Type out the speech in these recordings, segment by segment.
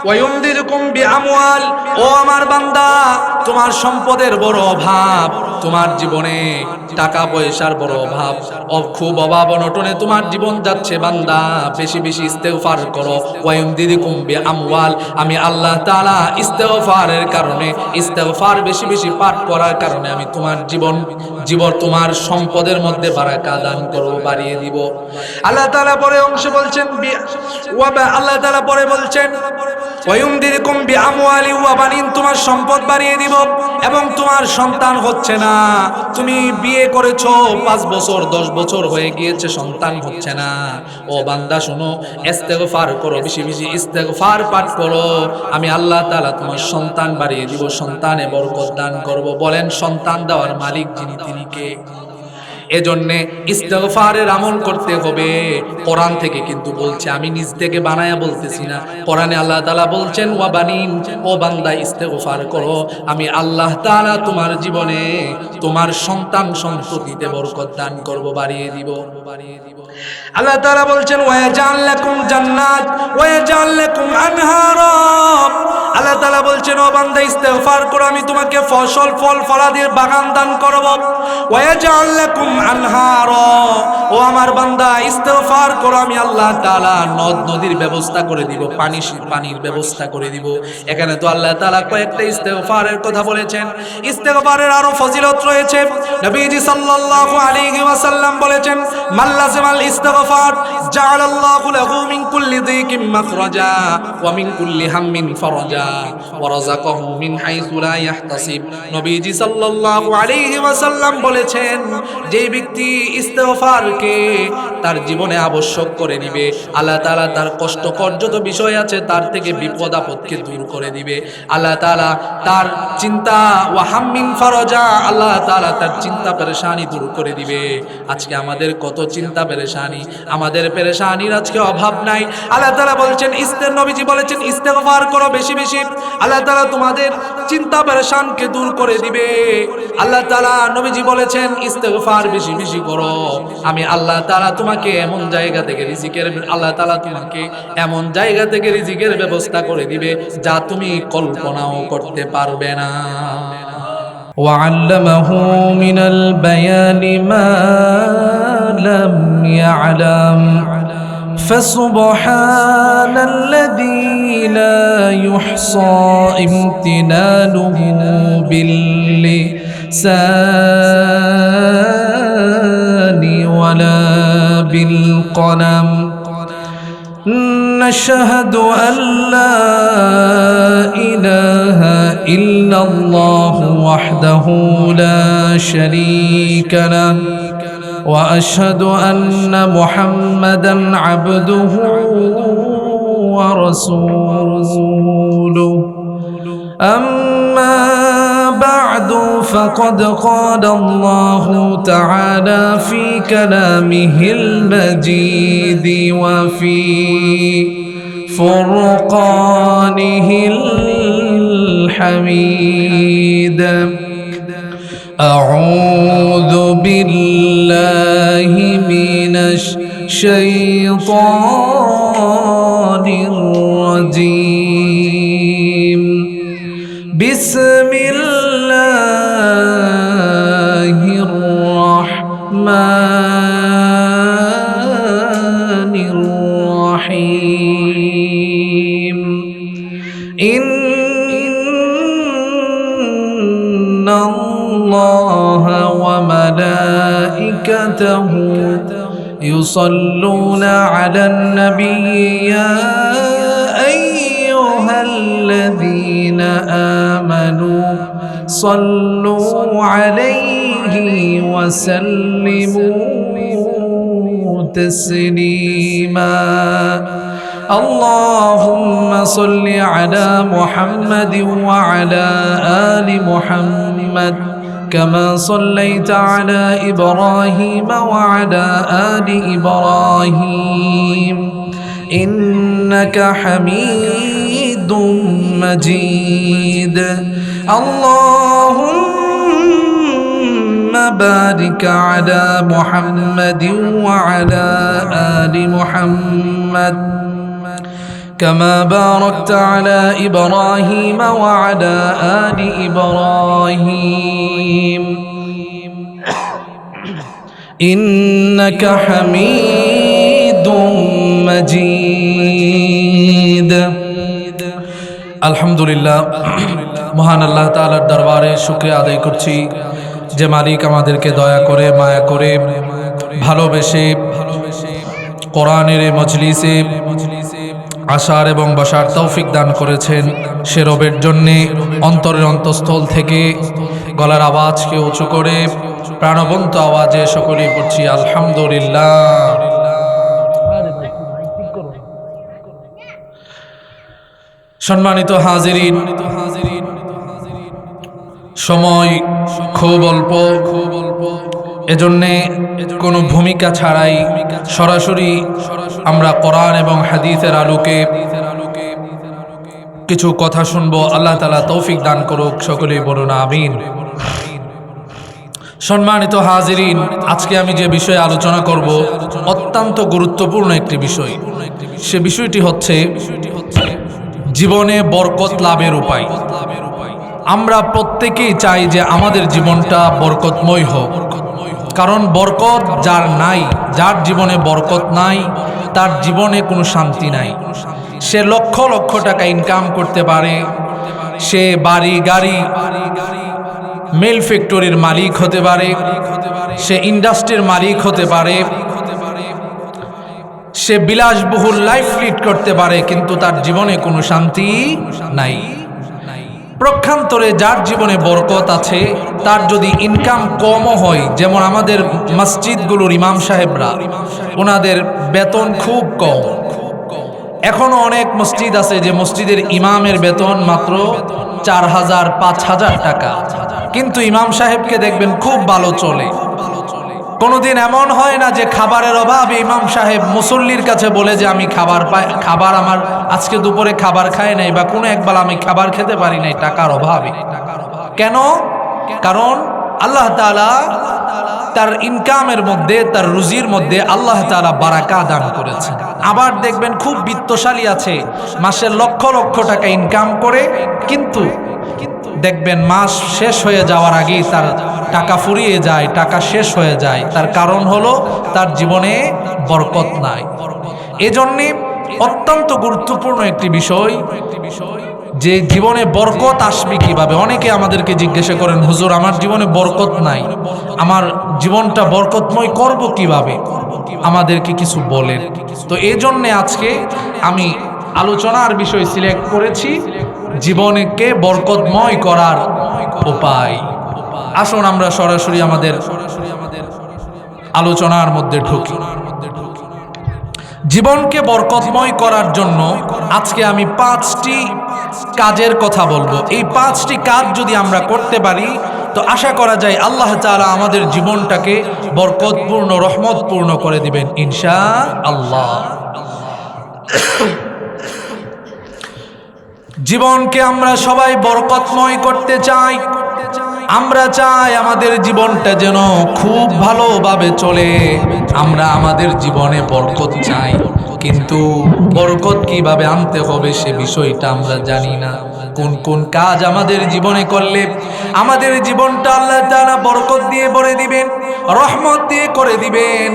ওয়ায়ুমদিদুকুম বিআমওয়াল, ও আমার বান্দা তোমার সম্পদের বড় অভাব, তোমার জীবনে টাকা পয়সার বড় অভাব, খুব অভাব অনটনে তোমার জীবন যাচ্ছে বান্দা, বেশি বেশি ইস্তেগফার করো। ওয়ায়ুমদিদুকুম বিআমওয়াল, আমি আল্লাহ তাআলা ইস্তেগফারের কারণে, ইস্তেগফার বেশি বেশি পাঠ করার কারণে আমি তোমার জীবন তোমার সম্পদের মধ্যে বারাকা দান করব, বাড়িয়ে দিব। আল্লাহ তাআলা পরে অংশ বলছেন আল্লাহ তাআলা পরে বলছেন ওয়ায়ুমদিদুকুম বিআমওয়ালি ওয়া বানিন, তোমার সম্পদ বাড়িয়ে দিব এবং তোমার সন্তান হচ্ছে না। তুমি বিয়ে করেছো 5 বছর 10 বছর হয়ে গিয়েছে, সন্তান হচ্ছে না। ও বান্দা শোনো, ইস্তেগফার করো, বেশি বেশি ইস্তেগফার পাঠ করো, আমি আল্লাহ তাআলা তোমার সন্তান বাড়িয়ে দিব, সন্তানে বরকত দান করব। বলেন সন্তান দেওয়ার মালিক যিনি, তিনি কে? এজন্যে ইস্তেগফারের আমল করতে হবে। কোরআন থেকে কিন্তু বলছে, আমি নিজ থেকে বানায়া বলতেছি না। কোরআনে আল্লাহ তাআলা বলছেন ওয়া বানিন, ও বান্দা ইস্তেগফার করো, আমি আল্লাহ তাআলা তোমার জীবনে তোমার সন্তান সন্ততিতে বরকত দান করব, বাড়িয়ে দিব। আল্লাহ তাআলা বলছেন ওয়া ইয়াজআল লাকুম জান্নাত ওয়া ইয়াজআল লাকুম আনহারা। আল্লাহ তাআলা বলছেন ও বান্দা ইস্তেগফার করো, আমি তোমাকে ফসল ফল ফলাদির বাগান দান করব। ওয়া ইয়াজআল লাকুম আনহারা, ও আমার বান্দা ইস্তেগফার করো, আমি আল্লাহ তাআলা নদ নদীর ব্যবস্থা করে দিব, পানির ব্যবস্থা করে দিব। এখানে তো আল্লাহ তাআলা কয়েকটা ইস্তেগফারের কথা বলেছেন। ইস্তেগফারের আরো ফজিলত রয়েছে। নবীজি সাল্লাল্লাহু আলাইহি ওয়াসাল্লাম বলেছেন মান লাযিমাল ইস্তেগফার জাআলাল্লাহু লাহু মিন কুল্লি যিকিম মাখরাজা ওয়া মিন কুল্লি হাম্মিন ফারাজা ওয়া রাযাকাহু মিন হাইসু লা ইয়াহতাসিব। নবীজি সাল্লাল্লাহু আলাইহি ওয়াসাল্লাম বলেছেন, যে ব্যক্তি ইস্তেগফারকে তার জীবনে আবশ্যক করে নিবে, আল্লাহ তাআলা তার কষ্টকর যত বিষয় আছে তার থেকে বিপদ আপদকে দূর করে দিবে। আল্লাহ তাআলা তার চিন্তা ওয়া হাম্মিন ফারাজা, আল্লাহ তাআলা তার চিন্তা পেরেশানি দূর করে দিবে। আজকে আমাদের কত চিন্তা পেরেশানি, আমাদের পেরেশানির আজকে অভাব নাই। আল্লাহ তাআলা বলছেন নবীজি বলেছেন ইস্তেগফার করো বেশি বেশি, আল্লাহ তাআলা তোমাদের চিন্তা পেরেশানকে দূর করে দিবে। আল্লাহ তাআলা নবীজি বলেছেন ইস্তেগফার বেশি বেশি করো, আমি আল্লাহ তাআলা তোমাকে এমন জায়গা থেকে রিজিকের, আল্লাহ তাআলা তোমাকে এমন জায়গা থেকে রিজিকের ব্যবস্থা করে দিবে যা তুমি কল্পনাও করতে পারবে না। وعلمه من البيان ما لم يعلم فسبحان الذي لا يحصى امتنانه باللسان ولا بالقلم نشهد أن لا إله إلا الله وحده لا شريك له وأشهد أن محمدا عبده ورسوله أما بعد فقد قال الله تعالى في كلامه المجيد وفي فرقانه الحميد أعوذ بالله من الشيطان الرجيم بسم الله الرحمن الرحيم إن الله وملائكته يصلون على النبي يا أيها الذين آمنوا صلوا عليه وسلموا تسليما اللهم صل على محمد وعلى آل محمد كما صليت على إبراهيم وعلى آل إبراهيم إنك حميد مجيد اللهم بارك على محمد وعلى آل محمد كما باركت على إبراهيم وعلى آل إبراهيم إنك حميد مجيد আলহামদুলিল্লাহ, মহান আল্লাহ তাআলার দরবারে শুকরিয়া আদায় করছি যে মালিক আমাদেরকে দয়া করে, মায়া করে, ভালোবেসে কোরআনের এই মজলিসে আসার এবং বসার তৌফিক দান করেছেন। সে রবের জন্যে অন্তরের অন্তঃস্থল থেকে গলার আওয়াজকে উঁচু করে প্রাণবন্ত আওয়াজে সকলেই পড়ছি আলহামদুলিল্লাহ। সম্মানিত হাজিরিন, সময় খুব অল্প, এজন্যে কোনো ভূমিকা ছাড়াই সরাসরি আমরা কোরআন এবং হাদিসের আলোকে কিছু কথা শুনবো। আল্লাহ তাআলা তৌফিক দান করুক, সকলেই বলুন আমিন। সম্মানিত হাজিরিন, আজকে আমি যে বিষয়ে আলোচনা করব অত্যন্ত গুরুত্বপূর্ণ একটি বিষয়। সে বিষয়টি হচ্ছে জীবনে বরকত লাভের উপায়। আমরা প্রত্যেকেই চাই যে আমাদের জীবনটা বরকতময় হোক, কারণ বরকত যার নাই, যার জীবনে বরকত নাই, তার জীবনে কোনো শান্তি নাই। সে লক্ষ লক্ষ টাকা ইনকাম করতে পারে, সে বাড়ি গাড়ি মিল ফ্যাক্টরির মালিক হতে পারে, সে ইন্ডাস্ট্রির মালিক হতে পারে, সে বিলাসবহুল লাইফ লিড করতে পারে, কিন্তু তার জীবনে কোনো শান্তি নাই। প্রক্ষান্তরে যার জীবনে বরকত আছে, তার যদি ইনকাম কমও হয়, যেমন আমাদের মসজিদগুলোর ইমাম সাহেবরা, ওনাদের বেতন খুব কম। এখনো অনেক মসজিদ আছে যে মসজিদের ইমামের বেতন মাত্র 4,000 5,000 টাকা, কিন্তু ইমাম সাহেবকে দেখবেন খুব ভালো চলে। কোনোদিন এমন হয় না যে খাবারের অভাবে ইমাম সাহেব মুসল্লির কাছে বলে যে আমি খাবার আমার আজকে দুপুরে খাবার খাই নাই, বা কোনো একবেলা আমি খাবার খেতে পারি নাই টাকার অভাবে। কেন? কারণ আল্লাহ তাআলা তার ইনকামের মধ্যে, তার রুজির মধ্যে আল্লাহ তাআলা বারাকা দান করেছেন। আবার দেখবেন খুব বিত্তশালী আছে, মাসে লক্ষ লক্ষ টাকা ইনকাম করে, কিন্তু দেখবেন মাস শেষ হয়ে যাওয়ার আগেই তার টাকা ফুরিয়ে যায়, টাকা শেষ হয়ে যায়। তার কারণ হলো তার জীবনে বরকত নাই। এজন্যে অত্যন্ত গুরুত্বপূর্ণ একটি বিষয় যে জীবনে বরকত আসবে কিভাবে। অনেকে আমাদেরকে জিজ্ঞাসা করেন, হুজুর আমার জীবনে বরকত নাই, আমার জীবনটা বরকতময় করব কিভাবে, আমাদেরকে কিছু বলেন। তো এই জন্যে আজকে আমি আলোচনার বিষয় সিলেক্ট করেছি জীবনকে বরকতময় করার উপায়। আসুন আমরা সরাসরি আমাদের আলোচনার মধ্যে ঢুকি। জীবনকে বরকতময় করার জন্য আজকে আমি 5টি কাজের কথা বলবো। এই 5টি কাজ যদি আমরা করতে পারি তো আশা করা যায় আল্লাহ তাআলা আমাদের জীবনটাকে বরকতপূর্ণ, রহমতপূর্ণ করে দিবেন ইনশাআল্লাহ। জীবনকে আমরা সবাই বরকতময় করতে চাই। আমরা চাই আমাদের জীবনটা যেন খুব ভালোভাবে চলে। আমরা আমাদের জীবনে বরকত চাই, কিন্তু বরকত কিভাবে আনতে হবে সে বিষয়টা আমরা জানি না। কোন কোন কাজ আমাদের জীবনে করলে আমাদের জীবনটা আল্লাহ তাআলা বরকত দিয়ে ভরে দিবেন, রহমত দিয়ে করে দিবেন,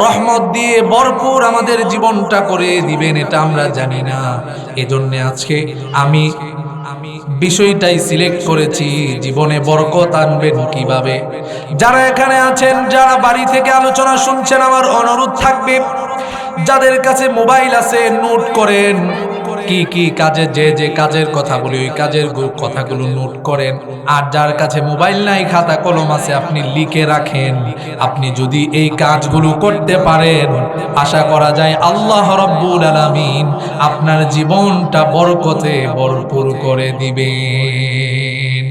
রহমত দিয়ে ভরপুর আমাদের জীবনটা করে দিবেন, এটা আমরা জানি না। এজন্য আজকে আমি বিষয়টাই সিলেক্ট করেছি, জীবনে বরকত আনবেন কিভাবে। যারা এখানে আছেন, যারা বাড়ি থেকে আলোচনা শুনছেন, আমার অনুরোধ থাকবে যাদের কাছে মোবাইল আছে নোট করেন, কি কি কাজে যে যে কাজের কথা বলি ওই কাজের কথাগুলো নোট করেন। আর যার কাছে মোবাইল নাই, খাতা কলম আছে, আপনি লিখে রাখেন। আপনি যদি এই কাজগুলো করতে পারেন, আশা করা যায় আল্লাহ রাব্বুল আলামিন আপনার জীবনটা বরকতে ভরপুর করে দিবেন।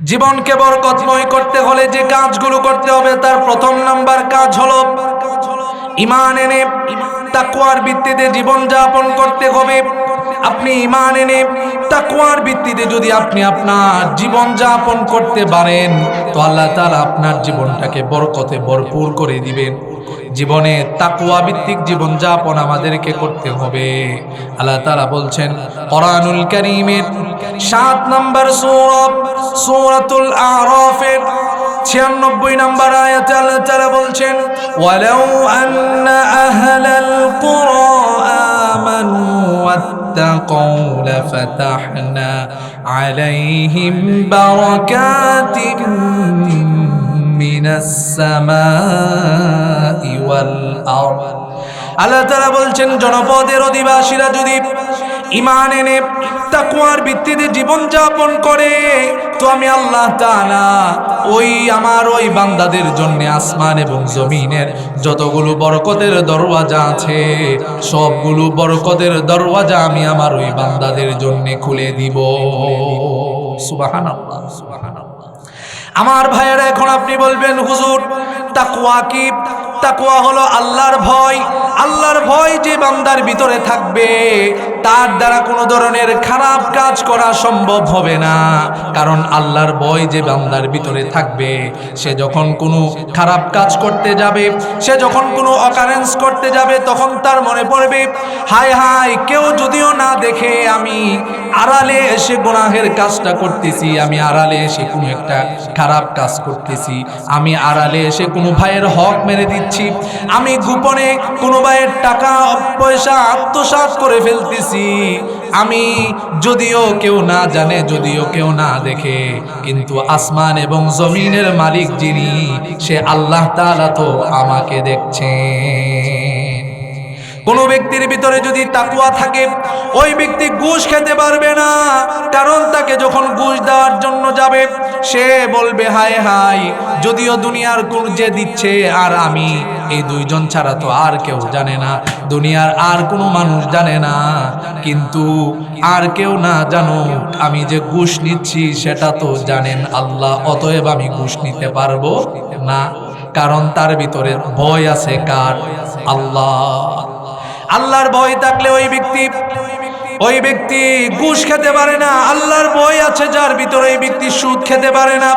জীবনকে বরকতময় করতে হলে যে কাজগুলো করতে হবে, তার প্রথম নাম্বার কাজ হলো ঈমান এনে তাকওয়ার ভিত্তিতে জীবন যাপন করতে হবে। আপনি ঈমান এনে তাকওয়ার ভিত্তিতে যদি আপনি আপনার জীবন যাপন করতে পারেন, তো আল্লাহ তাআলা আপনার জীবনটাকে বরকতে ভরপুর করে দিবেন। জীবনে তাকওয়া ভিত্তিক জীবন যাপন আমাদেরকে করতে হবে। আল্লাহ তাআলা বলছেন কোরআনুল কারীমের 7 নম্বর সূরা সূরাতুল আরাফের 96 নম্বর আয়াতে আল্লাহ তাআলা বলছেন ওয়ালাউ আন্না আহলাল কুরা আমানু ওয়াত্তাকাউ লাফাতাহনা আলাইহিম বারাকাতিন মিনাস সামাই ওয়াল আরদ। আল্লাহ তাআলা বলছেন জনপদের অধিবাসীরা যদি ঈমান এনে তাকওয়ার ভিত্তিতে জীবন যাপন করে তো আমি আল্লাহ তাআলা আমার ওই বান্দাদের জন্য আসমান এবং জমিনের যতগুলো বরকতের দরওয়াজা আছে সবগুলো বরকতের দরওয়াজা আমি আমার ওই বান্দাদের জন্য খুলে দিব। সুবহানাল্লাহ, সুবহানাল্লাহ। আমার ভাইয়েরা, এখন আপনি বলবেন হুজুর তাকওয়া কি? তাকওয়া হলো আল্লাহর ভয়। আল্লাহর ভয় যে বান্দার ভিতরে থাকবে তার দ্বারা কোনো ধরনের খারাপ কাজ করা সম্ভব হবে না। কারণ আল্লাহর ভয় যে বান্দার ভিতরে থাকবে সে যখন কোনো খারাপ কাজ করতে যাবে, সে যখন কোনো অকারেন্স করতে যাবে, তখন তার মনে পড়বে হায় হায় কেউ যদিও না দেখে আমি আড়ালে এসে গুনাহের কাজটা করতেছি, আমি আড়ালে এসে কোনো একটা খারাপ কাজ করতেছি, আমি আড়ালে এসে কোনো ভাইয়ের হক মেরে দিচ্ছি, আমি গোপনে কোনো ভাইয়ের টাকা পয়সা আত্মসাৎ করে ফেলতেছি, আমি যদিও কেউ না জানে, যদিও কেউ না দেখে, কিন্তু আসমান এবং জমিনের মালিক যিনি সে আল্লাহ তাআলা তো আমাকে দেখছেন। কোন ব্যক্তির ভিতরে যদি তাকওয়া থাকে ওই ব্যক্তি ঘুষ খেতে পারবে না। কারণ তাকে যখন ঘুষ দেওয়ার জন্য যাবে সে বলবে হায় হায় যদিও দুনিয়ার কোন যে দিচ্ছে আর আমি, এই দুইজন ছাড়া তো আর কেউ জানে না, দুনিয়ার আর কোনো মানুষ জানে না, কিন্তু আর কেউ না জানুক আমি যে ঘুষ নিচ্ছি সেটা তো জানেন আল্লাহ, অতএব আমি ঘুষ নিতে পারবো না। কারণ তার ভিতরে ভয় আছে কার? আল্লাহ। আল্লাহর ভয় থাকলে ওই ব্যক্তি ঘুষ খেতে পারে না। আল্লাহর ভয় আছে যার ভিতরে ওই ব্যক্তি সুদ খেতে পারে না।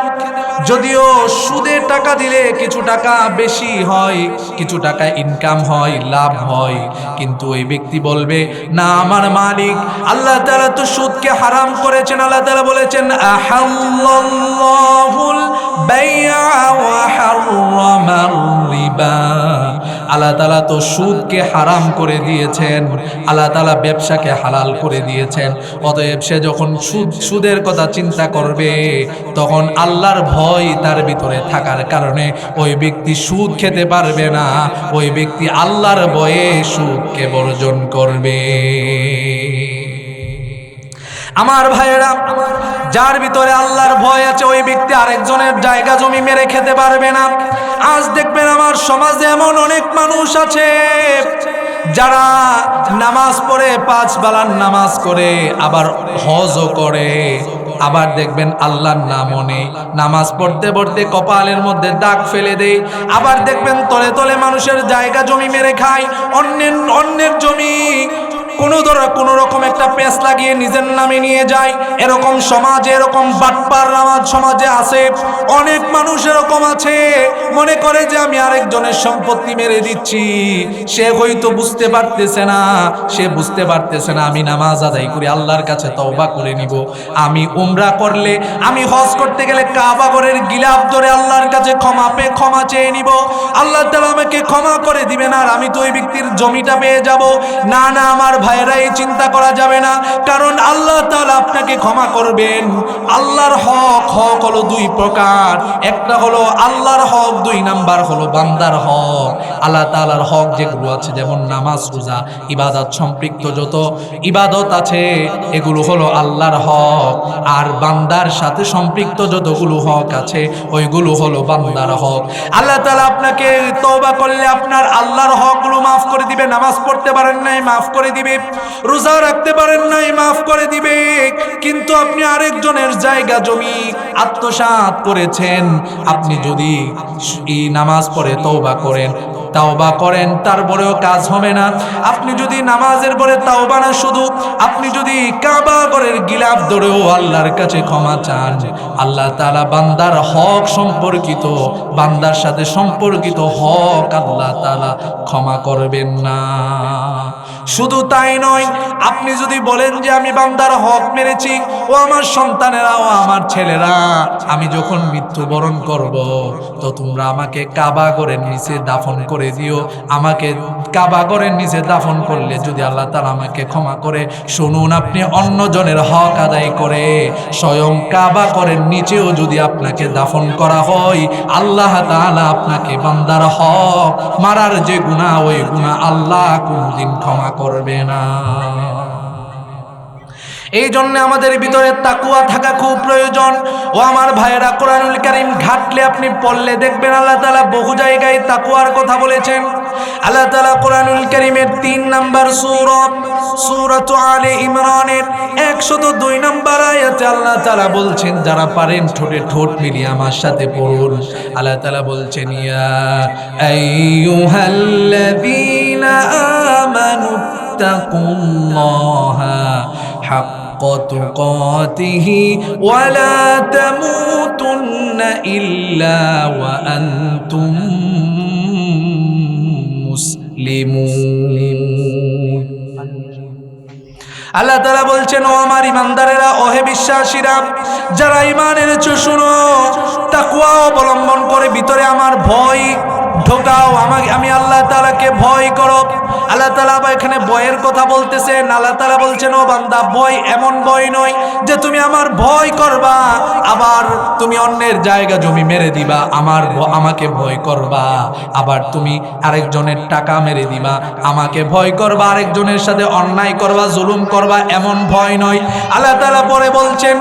যদিও সুদের টাকা দিলে কিছু টাকা বেশি হয়, কিছু টাকা ইনকাম হয়, লাভ হয়, কিন্তু ওই ব্যক্তি বলবে না আমার মালিক আল্লাহ তাআলা তো সুদকে হারাম করেছেন। আল্লাহ তাআলা বলেছেন আহাল্লাল্লাহুল বাইআ ওয়া হাররামার রিবা। আল্লাহ তাআলা তো সুদকে হারাম করে দিয়েছেন, আল্লাহ তাআলা ব্যবসাকে হালাল করে দিয়েছেন। অতএব সে যখন সুদের কথা চিন্তা করবে তখন আল্লাহর ভয় তার ভিতরে থাকার কারণে ওই ব্যক্তি সুদ খেতে পারবে না, ওই ব্যক্তি আল্লাহর ভয়ে সুদকে বর্জন করবে। আমার ভাইয়েরা, যার ভিতরে আল্লাহর ভয় আছে ওই ব্যক্তি আরেকজনের জায়গা জমি মেরে খেতে পারবে না। আজ দেখবেন আমার সমাজে এমন অনেক মানুষ আছে যারা নামাজ পড়ে, 5 বেলার নামাজ করে, আবার হজও করে, আবার দেখবেন আল্লাহর নামও নেই, নামাজ পড়তে পড়তে কপালের মধ্যে দাগ ফেলে দেয়, আবার দেখবেন তলে তলে মানুষের জায়গা জমি মেরে খায়, অন্যের জমি কোনো রকম একটা পেস লাগিয়ে নিজের নামে নিয়ে যায়। এরকম সমাজে, এরকম বাটপার সমাজে আছে অনেক মানুষ, এরকম আছে মনে করে যে আমি আরেকজনের সম্পত্তি মেরে দিচ্ছি। সে হয়তো বুঝতে পারতেছে না আমি নামাজ আদায় করি, আল্লাহর কাছে তওবা করে নিব, আমি উমরা করলে, আমি হজ করতে গেলে কাবা ঘরের গিলাফ ধরে আল্লাহর কাছে ক্ষমা চেয়ে নিব, আল্লাহ তাআলা আমাকে ক্ষমা করে দিবেন আর আমি তো ওই ব্যক্তির জমিটা পেয়ে যাব। না না আমার ভাইরা, এই চিন্তা করা যাবে না, কারণ আল্লাহ তাআলা আপনাকে ক্ষমা করবেন। আল্লাহর হক হলো 2 প্রকার, একটা হলো আল্লাহর হক, 2 নাম্বার হলো বান্দার হক। আল্লাহ তাআলার হক যেগুলো আছে যেমন নামাজ, রোজা, ইবাদত সম্পৃক্ত যত ইবাদত আছে এগুলো হলো আল্লাহর হক, আর বান্দার সাথে সম্পৃক্ত যতগুলো হক আছে ওইগুলো হলো বান্দার হক। আল্লাহ তাআলা আপনাকে তওবা করলে আপনার আল্লাহর হকগুলো মাফ করে দিবে। নামাজ পড়তে পারেন নাই, মাফ করে দিবে। রোজা রাখতে পারেন নাই, মাফ করে দিবে। কিন্তু আপনি আরেকজনের জায়গা জমি আত্মসাৎ করেছেন, আপনি যদি এই নামাজ পড়ে তওবা করেন, তাওবা করেন তারপরেও কাজ হবে না। আপনি যদি নামাজের পরে তাওবা না, শুধু আপনি যদি কাবা ঘরের গিলাফ ধরেও আল্লাহর কাছে ক্ষমা চান, আল্লাহ তাআলা বান্দার হক সম্পর্কিত, বান্দার সাথে সম্পর্কিত হক আল্লাহ তাআলা ক্ষমা করবেন না। শুধু তাই নয়, আপনি যদি বলেন যে আমি বান্দার হক মেরেছি, ও আমার সন্তানেরা, ও আমার ছেলেরা, আমি যখন মৃত্যুবরণ করব তো তোমরা আমাকে কাবা ঘরের নিচে দাফন করে দিও। আমাকে কাবা ঘরের নিচে দাফন করলে যদি আল্লাহ তাআলা আমাকে ক্ষমা করে, শুনুন, আপনি অন্যজনের হক আদায় করে স্বয়ং কাবা ঘরের নিচেও যদি আপনাকে দাফন করা হয়, আল্লাহ তাআলা আপনাকে বান্দার হক মারার যে গুনাহ, ওই গুনাহ আল্লাহ কোনদিন ক্ষমা করবে না। এই জন্য আমাদের ভিতরে তাকওয়া থাকা খুব প্রয়োজন। ও আমার ভাইয়েরা, কোরআনুল কারীম ঘাটলে আপনি পড়লে দেখবেন আল্লাহ তাআলা বহু জায়গায় তাকওয়ার কথা বলেছেন। আল্লাহ তাআলা কোরআনুল কারীমের 3 নম্বর সূরা আলে ইমরানের 102 নম্বর আয়াতে আল্লাহ তাআলা বলছেন, যারা পারেন ঠোঁটে ঠোঁট মিলিয়ে আমার সাথে পড়ুন। আল্লাহ তাআলা বলছেন, ইয়া আইয়ুহাল্লাযীনা আমানু তাকুল্লাহা হাক্কা তুকাতিহি ওয়া লা তামুতুন্না ইল্লা ওয়া আনতুম মুসলিমুন। আল্লাহ তাআলা বলছেন, ও আমার ইমানদারেরা, ওহে বিশ্বাসীরা, যারা ঈমান এনেছো, শুনো, তাকওয়া অবলম্বন করে ভিতরে আমার ভয় ঢোকাও। আমি আল্লাহ তাআলাকে ভয় করো। আল্লাহ তাআলা এখানে ভয়ের কথা বলতেছেন। আল্লাহ তাআলা বলছেন, ও বান্দা, ভয় এমন ভয় নয় যে তুমি আমার ভয় করবা আবার তুমি অন্যের জায়গা জমি মেরে দিবা, আমাকে ভয় করবা আবার তুমি আরেকজনের টাকা মেরে দিবা, আমাকে ভয় করবা আরেকজনের সাথে অন্যায় করবা, জুলুম করবা, এমন ভয় নয়। আল্লাহ তাআলা পরে বলছেন,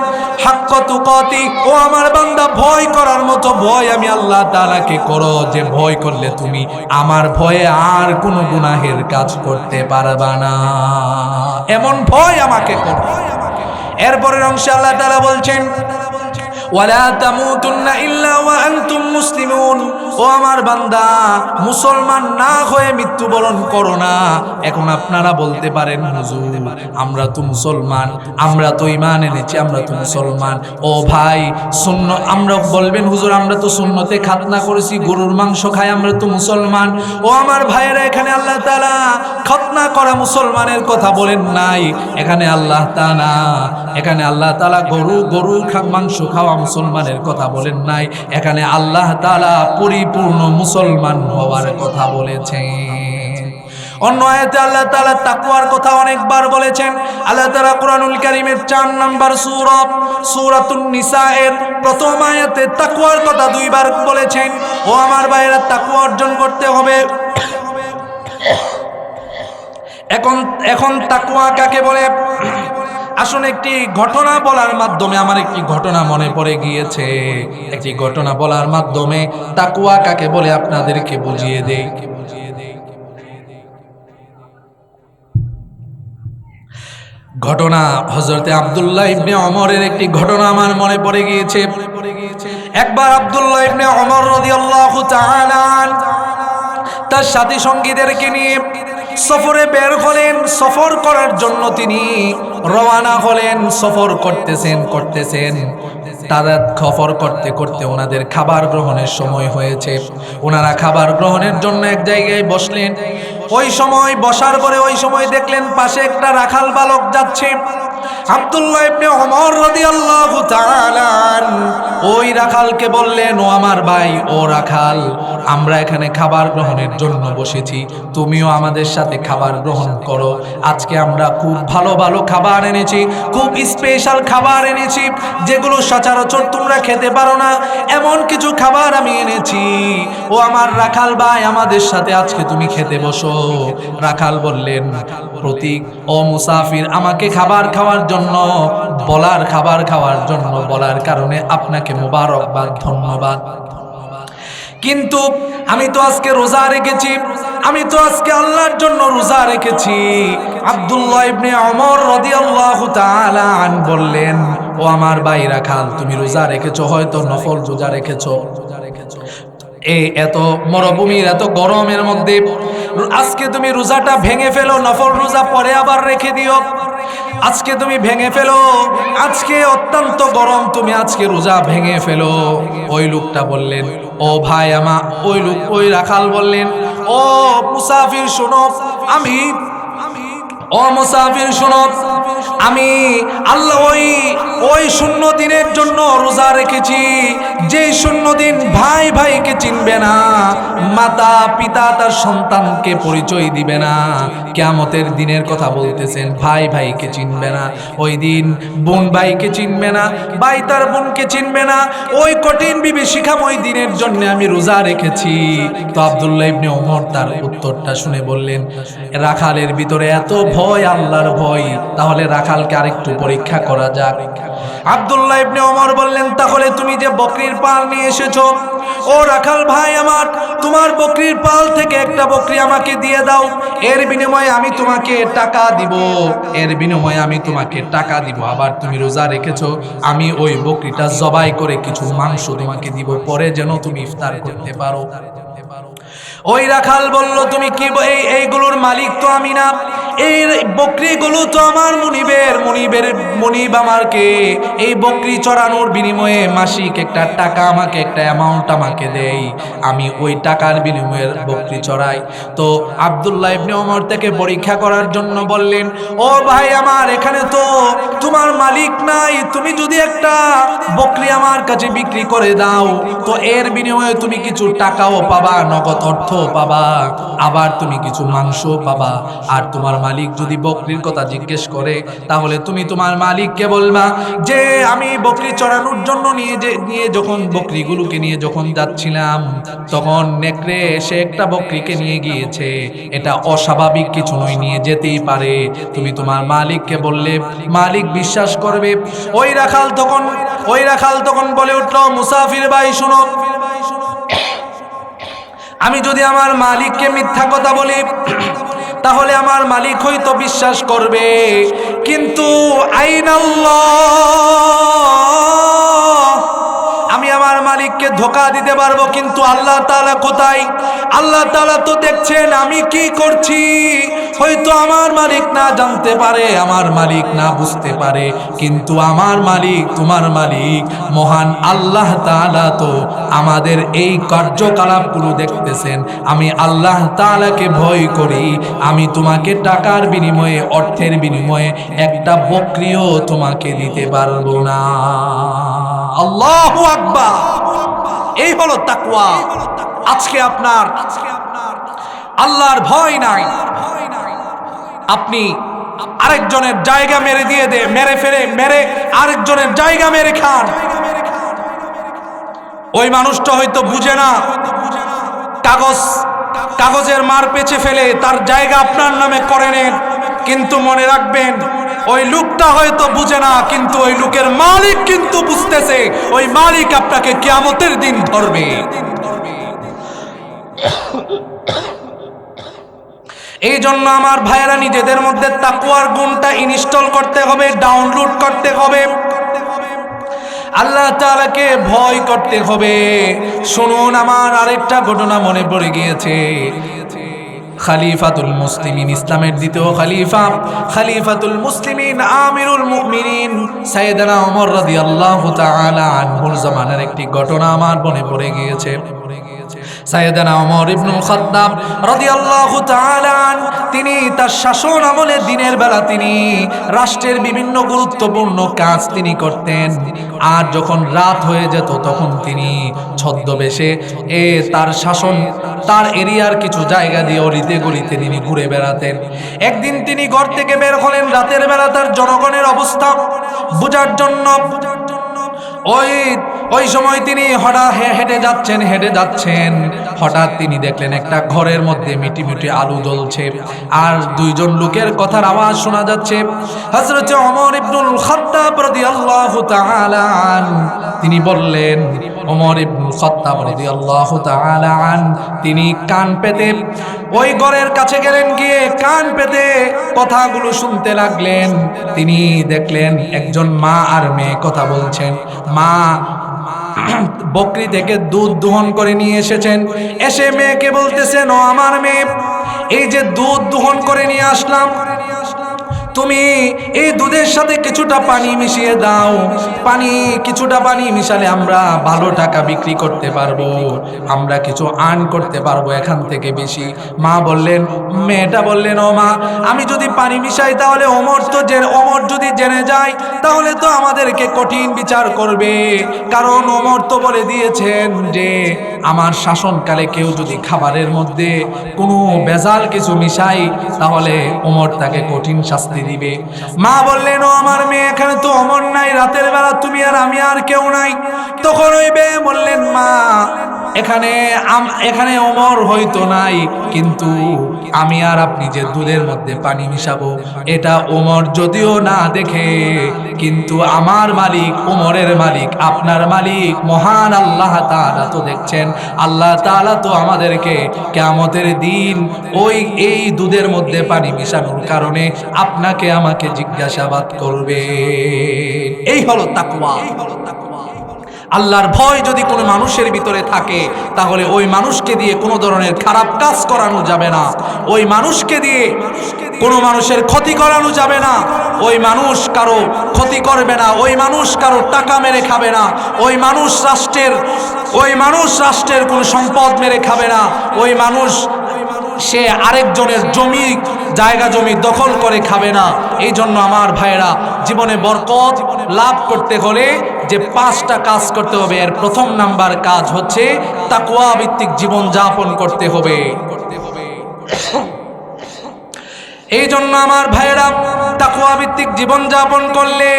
হাক্কা তুকাতি, ও আমার বান্দা, ভয় করার মতো ভয় আমি আল্লাহ তাআলাকে করো, যে ভয় করলে তুমি আমার ভয়ে আর কোনো গুনাহের কাজ করতে পারবা না, এমন ভয় আমাকে করো। এরপরের অংশে আল্লাহ তাআলা বলছেন, ওয়ালা তামুতুন্না ইল্লা ওয়া আনতুম মুসলিমুন, ও আমার বান্দা, মুসলমান না হয়ে মৃত্যুবরণ করো না। এখন আপনারা বলতে পারেন, হুজুর, আমরা তো মুসলমান, আমরা তো ঈমান এনেছি, আমরা তো মুসলমান। ও ভাই, আমরা বলবেন, হুজুর, আমরা তো সুন্নতে খাতনা করেছি, গরুর মাংস খাই, আমরা তো মুসলমান। ও আমার ভাইয়েরা, এখানে আল্লাহ তাআলা খাতনা করা মুসলমানের কথা বলেন নাই। এখানে আল্লাহ তাআলা গরু মাংস খাওয়া মুসলমানের কথা বলেন নাই। এখানে আল্লাহ তাআলা পরিপূর্ণ মুসলমান হওয়ার কথা বলেছেন। অন্য আয়াতে আল্লাহ তাআলা তাকওয়ার কথা অনেকবার বলেছেন। আল্লাহ তাআলা কোরআনুল কারীমের 4 নম্বর সূরাতুন নিসা এর প্রথম আয়াতে তাকওয়ার কথা 2 বার বলেছেন। ও আমার ভাইয়েরা, তাকওয়া অর্জন করতে হবে। এখন তাকওয়া কাকে বলে? আসুন, একটি ঘটনা বলার মাধ্যমে আমার একটি ঘটনা মনে পড়ে গিয়েছে। একটি ঘটনা বলার মাধ্যমে তাকওয়া কাকে বলে আপনাদেরকে বুঝিয়ে দেই। ঘটনা হযরতে আব্দুল্লাহ ইবনে ওমরের একটি ঘটনা আমার মনে পড়ে গিয়েছে। একবার আব্দুল্লাহ ইবনে ওমর রাদিয়াল্লাহু তাআলা তার সাথী সঙ্গীদেরকে নিয়ে সফরে বের হলেন। সফর করার জন্য তিনি রওনা হলেন। সফর করতেছেন। তারা সফর করতে করতে ওনাদের খাবার গ্রহণের সময় হয়েছে। ওনারা খাবার গ্রহণের জন্য এক জায়গায় বসলেন। ওই সময় বসার পরে ওই সময় দেখলেন পাশে একটা রাখাল বালক যাচ্ছে। আব্দুল্লাহ ইবনে ওমর রাদিয়াল্লাহু তাআলা ওই রাখালকে বললেন, ও আমার ভাই, ও রাখাল, আমরা এখানে খাবার গ্রহণের জন্য বসেছি, তুমিও আমাদের সাথে খাবার গ্রহণ করো। আজকে আমরা খুব ভালো ভালো খাবার এনেছি, খুব স্পেশাল খাবার এনেছি, যেগুলো সচরাচর তোমরা খেতে পারো না, এমন কিছু খাবার আমি এনেছি। ও আমার রাখাল ভাই, আমাদের সাথে আজকে তুমি খেতে বসো। রাখাল বললেন, প্রতীক, ও মুসাফির, আমাকে খাবার খাওয়ার জন্য বলার কারণে আপনাকে মোবারকবাদ, ধন্যবাদ। কিন্তু আমি তো আজকে রোজা রেখেছি, আমি তো আজকে আল্লাহর জন্য রোজা রেখেছি। আব্দুল্লাহ ইবনে ওমর রাদিয়াল্লাহু তাআলা বললেন, ও আমার ভাই রাখাল, তুমি রোজা রেখেছো, হয়তো নফল রোজা রেখেছো। এত মরুভূমির এত গরমের মধ্যে আজকে তুমি রোজাটা ভেঙে ফেলো, নফল রোজা পরে আবার রেখে দিও। আজকে তুমি ভেঙে ফেলো, আজকে অত্যন্ত গরম, তুমি আজকে রোজা ভেঙে ফেলো। ওই লোকটা বললেন, ও ভাই আমা, ওই রাখাল বললেন, ও মুসাফির শোনো, ও মুসাফির শোনো, আমি আল্লাহ ওই 0 দিনের জন্য রোজা রেখেছি, যেই 0 দিন ভাই ভাইকে চিনবে না, মাতা পিতা তার সন্তানকে পরিচয় দিবে না। কিয়ামতের দিনের কথা বলতেছেন, ভাই ভাইকে চিনবে না ওই দিন, বোন ভাইকে চিনবে না, ভাই তার বোনকে চিনবে না। ওই কঠিন বিভীষিকাময় দিনের জন্য আমি রোজা রেখেছি। তো আব্দুল্লাহ ইবনে ওমর তার উত্তরটা শুনে বললেন, রাখালের ভিতরে এত ভয়, আল্লাহর ভয়, তাহলে রাখালকে আরেকটু পরীক্ষা করা যাক। আব্দুল্লাহ ইবনে ওমর বললেন, তাহলে তুমি যে বকরির পাল নিয়ে এসেছো, ও রাখাল ভাই আমার, তোমার বকরির পাল থেকে একটা বকরি আমাকে দিয়ে দাও, এর বিনিময়ে আমি তোমাকে টাকা দিব, এর বিনিময়ে আমি তোমাকে টাকা দিব। আবার তুমি রোজা রেখেছো, আমি ওই বকরিটা জবাই করে কিছু মাংস তোমাকে দিব, পরে যেন তুমি ইফতার করতে পারো। ওই রাখাল বলল, তুমি কি এইগুলোর মালিক তো আমি না, এই বকরিগুলো তো আমার মুনিব আমাকে এই বকরি চড়ানোর বিনিময়ে মাসিক একটা টাকা আমাকে, একটা অ্যামাউন্ট আমাকে দেই, আমি ওই টাকার বিনিময়ে বকরি চড়াই। তো আব্দুল্লাহ ইবনে ওমর থেকে পরীক্ষা করার জন্য বললেন, ও ভাই আমার, এখানে তো তোমার মালিক নাই, তুমি যদি একটা বকরি আমার কাছে বিক্রি করে দাও, তো এর বিনিময়ে তুমি কিছু টাকাও পাবা, নগদ অর্থ পাবা, আবার তুমি কিছু মাংস পাবা। আর তোমার মালিক যদি বকরির কথা জিজ্ঞেস করে, তাহলে তুমি তোমার মালিককে বলবা যে আমি বকরি চড়ানোর জন্য যখন বকরিগুলোকে নিয়ে যখন যাচ্ছিলাম, তখন নেকড়ে এসে একটা বকরিকে নিয়ে গিয়েছে, এটা অস্বাভাবিক কিছু নয়, নিয়ে যেতেই পারে। তুমি তোমার মালিককে বললে মালিক বিশ্বাস করবে। ওই রাখাল তখন বলে উঠল, মুসাফির ভাই শুনো, আমি যদি আমার মালিককে মিথ্যা কথা বলি, তাহলে আমার মালিক হয়তো বিশ্বাস করবে, কিন্তু আইনাল্লাহ, আমি আমার মালিককে ধোঁকা দিতে পারবো, কিন্তু আল্লাহ তাআলা কোথায়? আল্লাহ তাআলা তো দেখছেন আমি কি করছি। হয়তো আমার মালিক না জানতে পারে, আমার মালিক না বুঝতে পারে, কিন্তু আমার মালিক, তোমার মালিক মহান আল্লাহ তাআলা তো আমাদের এই কার্যকলাপগুলো দেখতেছেন। আমি আল্লাহ তাআলাকে ভয় করি, আমি তোমাকে টাকার বিনিময়ে, অর্থের বিনিময়ে একটা বকরিও তোমাকে দিতে পারবো না। আল্লাহু আকবার। এই হলো তাকওয়া। আজকে আপনার আল্লাহর ভয় নাই, আপনি আরেকজনের জায়গা মেরে আরেকজনের জায়গা মেরে খান। ওই মানুষটা হয়তো বুঝে না, কাগজের মার পেঁচে ফেলে তার জায়গা আপনার নামে করে নেন, কিন্তু মনে রাখবেন, ওই লোকটা হয়তো বুঝে না, কিন্তু ওই লোকের মালিক কিন্তু বুঝতেছে, ওই মালিক আপনাকে কিয়ামতের দিন ধরবে। এই জন্য আমার ভাইয়েরা, নিজেদের মধ্যে তাকওয়ার গুণটা ইনস্টল করতে হবে, ডাউনলোড করতে হবে, আল্লাহ তাআলাকে ভয় করতে হবে। শুনুন, আমার আরেকটা ঘটনা মনে পড়ে গিয়েছে। খলিফাতুল মুসলিমিন, ইসলামের দ্বিতীয় খলিফাতুল মুসলিমিন, আমিরুল মুমিনিন সাইয়েদনা ওমর রাদিয়াল্লাহু তাআলা আনহুর জামানার একটি ঘটনা আমার মনে পড়ে গিয়েছে। সাইয়েদনা ওমর ইবনুল খাত্তাব রাদিয়াল্লাহু তাআলা আনহু, তিনি তার শাসন আমলে দিনের বেলা তিনি রাষ্ট্রের বিভিন্ন গুরুত্বপূর্ণ কাজ তিনি করতেন, আর যখন রাত হয়ে যেত তখন তিনি ছদ্মবেশে তার শাসন, তার এরিয়ার কিছু জায়গা দিয়ে অলিতে গলিতে তিনি ঘুরে বেড়াতেন। একদিন তিনি ঘর থেকে বের হলেন রাতের বেলা তার জনগণের অবস্থা বোঝার জন্য। ওই সময় তিনি হঠাৎ হেঁটে যাচ্ছেন, হঠাৎ তিনি দেখলেন একটা ঘরের মধ্যে মিটি আলু জ্বলছে, আর দুইজন লোকের কথার আওয়াজ শোনা যাচ্ছে। হযরত ওমর ইবনুল খাত্তাব রাদিয়াল্লাহু তাআলা আনহু, তিনি বললেন, ওমর ইবনুল খাত্তাব রাদিয়াল্লাহু তাআলা আনহু, তিনি কান পেতে ওই ঘরের কাছে গেলেন, গিয়ে কান পেতে কথাগুলো শুনতে লাগলেন। তিনি দেখলেন একজন মা আর মেয়ে কথা বলছেন। মা বকরি থেকে দুধ দোহন করে নিয়ে এসেছেন। এসে মেয়েকে বলতেছেন, ও আমার মেয়ে, এই যে দুধ দোহন করে নিয়ে আসলাম, তুমি এই দুধের সাথে কিছুটা পানি মিশিয়ে দাও। কিছুটা পানি মিশালে আমরা ভালো টাকা বিক্রি করতে পারবো, আমরা কিছু আর্ন করতে পারবো এখান থেকে বেশি। মেয়েটা বললেন, ও মা, আমি যদি পানি মিশাই তাহলে ওমর যদি জেনে যায় তাহলে তো আমাদেরকে কঠিন বিচার করবে, কারণ ওমর তো বলে দিয়েছেন যে আমার শাসনকালে কেউ যদি খাবারের মধ্যে কোনো ভেজাল কিছু মিশাই তাহলে ওমর তাকে কঠিন শাস্তি দিবে। মা বললেন, ও আমার মেয়ে, এখানে তো ওমর নাই, রাতের বেলা তুমি আর আমি আর কেউ নাই। তখন ওই মেয়ে বললেন, মা, এখানে ওমর হয়তো নাই, কিন্তু আমি আর আপনি যে দুধের মধ্যে পানি মিশাবো এটা ওমর যদিও না দেখে, কিন্তু আমার মালিক, ওমরের মালিক, আপনার মালিক মহান আল্লাহ তাআলা তো দেখছেন। আল্লাহ তাআলা তো আমাদেরকে কিয়ামতের দিন এই দুধের মধ্যে পানি মিশানোর কারণে আপনাকে আমাকে জিজ্ঞাসাবাদ করবে। এই হলো তাকওয়া। আল্লাহর ভয় যদি কোনো মানুষের ভিতরে থাকে তাহলে ওই মানুষকে দিয়ে কোনো ধরনের খারাপ কাজ করানো যাবে না, ওই মানুষকে দিয়ে কোনো মানুষের ক্ষতি করানো যাবে না, ওই মানুষ কারো ক্ষতি করবে না, ওই মানুষ কারো টাকা মেরে খাবে না, ওই মানুষ রাষ্ট্রের কোনো সম্পদ মেরে খাবে না, ওই মানুষ সে আরেকজনের জায়গা জমি দখল করে খাবে না। এই জন্য আমার ভাইয়েরা, জীবনে বরকত লাভ করতে হলে যে 5টা কাজ করতে হবে, এর প্রথম নাম্বার কাজ হচ্ছে তাকওয়া ভিত্তিক জীবন যাপন করতে হবে। এই জন্য আমার ভাইয়েরা, তাকওয়া ভিত্তিক জীবন যাপন করলে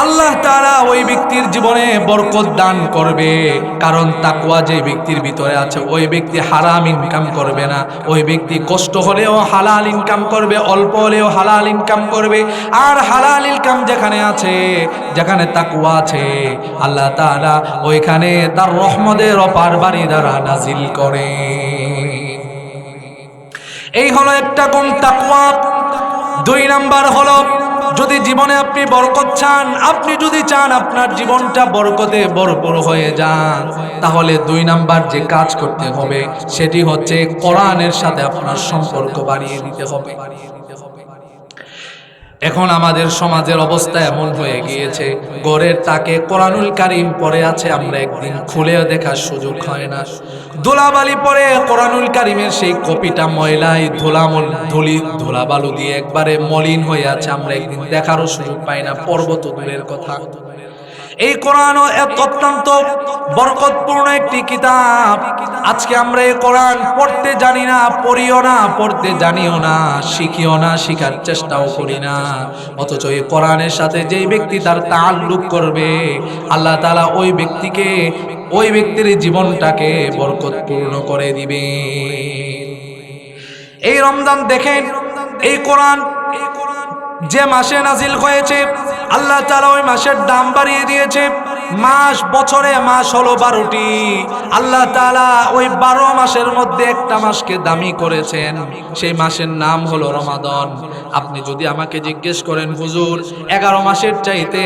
আল্লাহ তাআলা ওই ব্যক্তির জীবনে বরকত দান করবে, কারণ তাকওয়া যে ব্যক্তির ভিতরে আছে ওই ব্যক্তি হারাম ইনকাম করবে না, ওই ব্যক্তি কষ্ট হলেও হালাল ইনকাম করবে, অল্প হলেও হালাল ইনকাম করবে। আর হালাল ইনকাম যেখানে আছে, যেখানে তাকওয়া আছে, আল্লাহ তাআলা ওইখানে তার রহমতের অপার বাড়ি দ্বারা নাজিল করে। এই হলো একটা গুণ তাকওয়া। 2 নাম্বার হলো, যদি জীবনে আপনি বরকত চান, আপনি যদি চান আপনার জীবনটা বরকতে ভরপুর হয়ে যান, তাহলে 2 নাম্বার যে কাজ করতে হবে সেটি হচ্ছে কোরআনের সাথে আপনার সম্পর্ক বাড়িয়ে দিতে হবে। এখন আমাদের সমাজের অবস্থা এমন হয়ে গিয়েছে, ঘরের তাকে কোরআনুল কারীম পড়ে আছে, আমরা একদিন খুলেও দেখার সুযোগ হয় না। ধুলাবালি পরে কোরআনুল কারীমের সেই কপিটা ময়লায় ধুলাবালু দিয়ে একবারে মলিন হয়ে আছে, আমরা একদিন দেখারও সুযোগ পাই না, পর্বত দূরের কথা। এই কোরআন অত্যন্ত বরকতপূর্ণ একটি কিতাব। আজকে আমরা এই কোরআন পড়তে জানি না, পড়িও না, পড়তে জানিও না, শিখিও না, শিখার চেষ্টাও করি না। অথচ এই কোরআনের সাথে যেই ব্যক্তি তার তাআল্লুক করবে, আল্লাহ তাআলা ওই ব্যক্তির জীবনটাকে বরকতপূর্ণ করে দিবে। এই রমজান দেখেন, এই কোরআন যে মাসে নাজিল হয়েছে, আল্লাহ তাআলা ওই মাসের দাম বাড়িয়ে দিয়েছে। বছরে মাস হলো 12টি। আল্লাহ তাআলা ওই 12 মাসের মধ্যে একটা মাসকে দামি করেছেন, সেই মাসের নাম হলো রমাদান। আপনি যদি আমাকে জিজ্ঞেস করেন, হুজুর, 11 মাসের চাইতে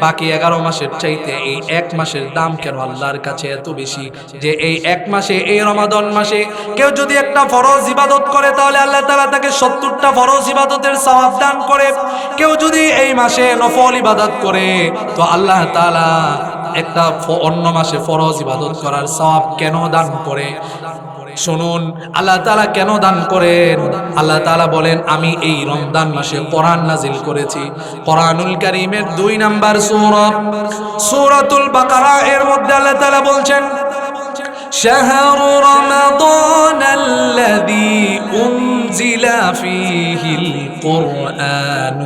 বাকি 11 মাসের চাইতে এই এক মাসের দাম কেন আল্লাহর কাছে এত বেশি, যে এই এক মাসে, এই রমাদান মাসে কেউ যদি একটা ফরজ ইবাদত করে তাহলে আল্লাহ তাআলা তাকে 70টা ফরজ ইবাদতের সওয়াব দান করে। কেউ যদি এই মাসে নফল ইবাদত করে তো আল্লাহ তাআলা একটা অন্য মাসে ফরজ ইবাদত করার সওয়াব কেন দান করে? শুনুন, আল্লাহ তাআলা কেন দান করেন? আল্লাহ তাআলা বলেন, আমি এই রমজান মাসে কোরআন নাজিল করেছি। কোরআনুল কারীমের 2 নাম্বার সূরাতুল বাকারা এর মধ্যে আল্লাহ তাআলা বলছেন, শাহরু রমাদান আল্লাযী উনজিলা ফীহিল কুরআন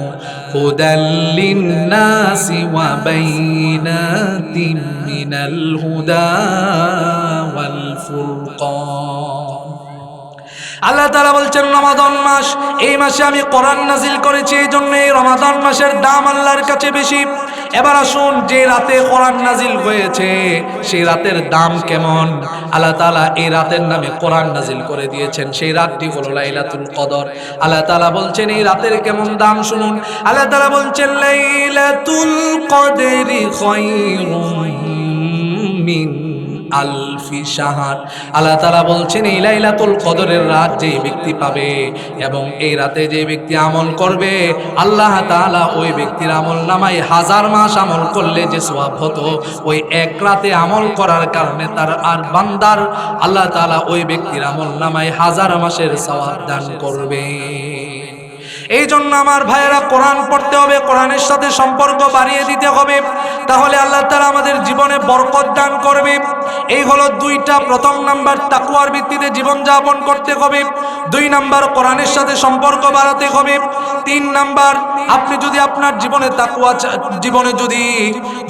হুদাল লিন-নাসি ওয়া বাইনাতিন মিনাল হুদা ওয়াল ফুরকান। আল্লাহ তাআলা বলছেন, রমাদান মাস, এই মাসে আমি কোরআন নাজিল করেছি, এই জন্য এই রমাদান মাসের দাম আল্লাহর কাছে বেশি। এবার আসুন, যে রাতে কোরআন নাজিল হয়েছে সেই রাতের দাম কেমন? আল্লাহ তাআলা এই রাতের নামে কোরআন নাজিল করে দিয়েছেন, সেই রাতটি হলো লাইলাতুল কদর। আল্লাহ তাআলা বলছেন এই রাতের কেমন দাম শুনুন। আল্লাহ তাআলা বলছেন, লাইলাতুল কদরি খায়রুম মিন আলফি শাহর। আল্লাহ তাআলা বলছেন এই লাইলাতুল কদরের রাত যে ব্যক্তি পাবে এবং এই রাতে যে ব্যক্তি আমল করবে, আল্লাহ তাআলা ওই ব্যক্তির আমল নামায় 1000 মাস আমল করলে যে সওয়াব হতো, ওই এক রাতে আমল করার কারণে তার আর বান্দার আল্লাহ তাআলা ওই ব্যক্তির আমল নামায় 1000 মাসের সওয়াব দান করবে। এই জন্য আমার ভাইয়েরা কোরআন পড়তে হবে, কোরআনের সাথে সম্পর্ক বাড়িয়ে দিতে হবে, তাহলে আল্লাহ তাআলা আমাদের জীবনে বরকত দান করবে। এই হলো দুইটা। প্রথম নাম্বার, তাকওয়ার ভিত্তিতে জীবন যাপন করতে হবে। 2 নাম্বার, কোরআনের সাথে সম্পর্ক বাড়াতে হবে। 3 নাম্বার, আপনি যদি আপনার জীবনে তাকওয়া জীবনে যদি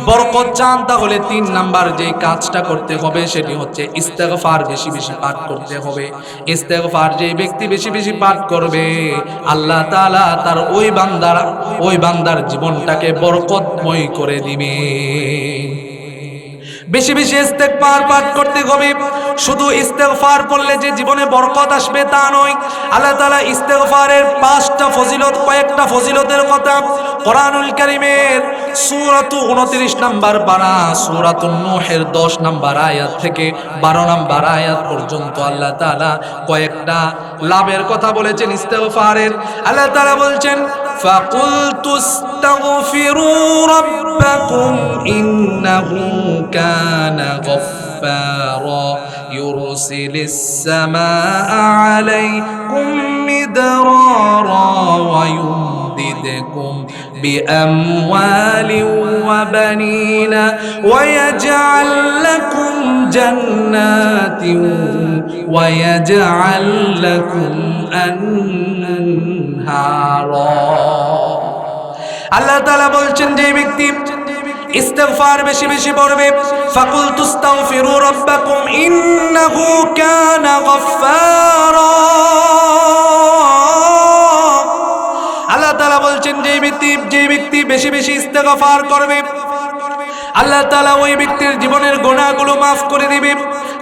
বরকত চান, তাহলে 3 নাম্বার যে কাজটা করতে হবে সেটি হচ্ছে ইস্তেগফার বেশি বেশি পাঠ করতে হবে। ইস্তেগফার যে ব্যক্তি বেশি বেশি পাঠ করবে, আল্লাহ তাআলা তার ওই বান্দার জীবনটাকে বরকতময় করে দিবে। বেশি বেশি ইস্তেগফার পাঠ করতে হবে। শুধু ইস্তেগফার পড়লে যে জীবনে বরকত আসবে তা নয়। আল্লাহ তাআলা ইস্তেগফারের 5টা ফজিলত, কয়েকটা ফজিলতের কথা কোরআনুল কারীমের সূরাতু 29 নম্বর পারা সূরাতুন নূহের 10 নম্বর আয়াত থেকে 12 নম্বর আয়াত পর্যন্ত আল্লাহ তাআলা কয়েকটা লাভের কথা বলেছেন ইস্তেগফারের। আল্লাহ তাআলা বলছেন ফাকুলতু ইস্তাগফিরু রাব্বাকুম ইন্নাহু কানা গফফারা ইউরসিলিস সামাআ আলাইকুম মিদরারা ওয়া يمددكم بأموال وبنين ويجعل لكم جنات ويجعل لكم أنهارا। আল্লাহ তাআলা বলছেন যে ব্যক্তি ইস্তেগফার বেশি বেশি পড়বে, ফাকুলতু ইস্তাগফিরু রাব্বাকুম ইন্নাহু কানা গফফারা। আল্লাহ তাআলা বলছেন যে ব্যক্তি বেশি বেশি ইস্তেগফার করবে, আল্লাহ তাআলা ওই ব্যক্তির জীবনের গুনাহগুলো মাফ করে দিবে,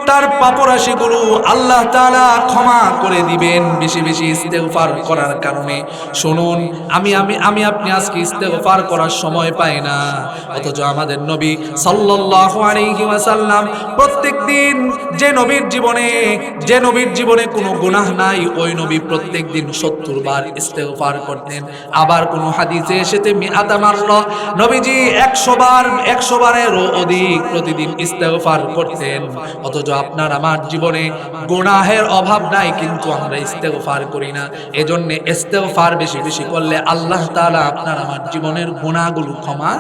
তার পাপরাশিগুলো আল্লাহ তাআলা ক্ষমা করে দিবেন বেশি বেশি ইস্তেগফার করার কারণে। শুনুন, আমি আপনি আজকে ইস্তেগফার করার সময় পাই না, অথচ আমাদের নবী সাল্লাল্লাহু আলাইহি ওয়াসাল্লাম প্রত্যেকদিন যে নবীর জীবনে কোনো গুনাহ নাই, ওই নবী প্রত্যেকদিন 70 বার ইস্তেগফার করতেন। আবার কোন হাদিসে এসেছে মিআতা মাররা, নবীজি 100 বারেরও অধিক প্রতিদিন ইস্তেগফার করতেন। অথচ আপনার আমার জীবনে গুনাহের অভাব নাই, কিন্তু আমরা ইস্তেগফার করি না। এজন্য ইস্তেগফার বেশি বেশি করলে আল্লাহ তাআলা আপনার আমার জীবনের গুনাহগুলো ক্ষমা।